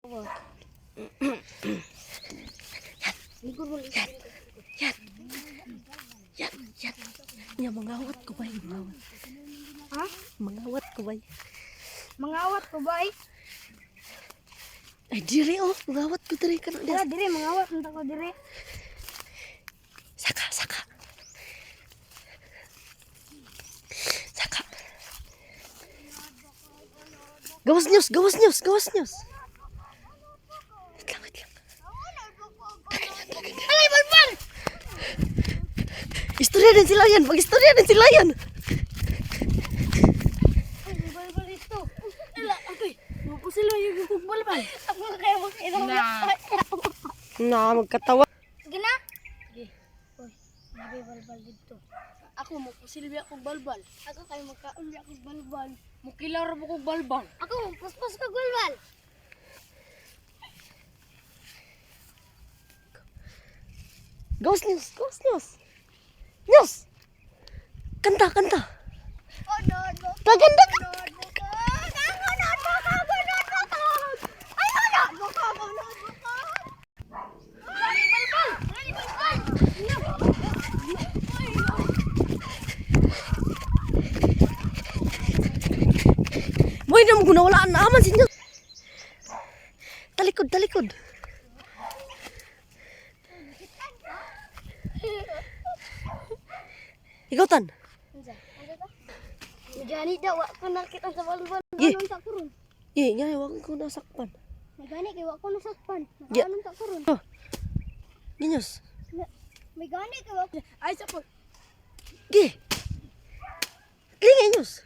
Yan. Ya, mangawat ko ba? Mangawat. Ha? Mangawat ko ba? Mangawat ko ba? Ay, diri oh. Mangawat ko diri. Dira, dire, mangawat. Nanta ko dire. Saka. Gawas news. Wait lang. Alay, balbal! Istorya din sila yan. Mag-istorya din sila yan. Ay, balbal ito. Ila, okay. Mapusilo yung balbal. Ako kaya makailang Magkatawa. Sige na. Sige. Uy, may balbal dito. Ako, mapusilbi akong balbal. Ako kayo magkaulbi akong balbal. Mukilar mo kong balbal. Ako, puspos kong balbal. Gawas news. News! Kanta. Oh, no. Kaganda. Boy, naman guna wala na aman sinyo. Talikod. Ikaw tan. Gani daw ako nakita sa balbal. Ye. Anong takurun? Nga, wag ko nasakpan. Gani kay wa ko nasakpan. Ye. Anong takurun? Ginyos. May gani kay wa ko. Ay sa po. Gi. Klingay news.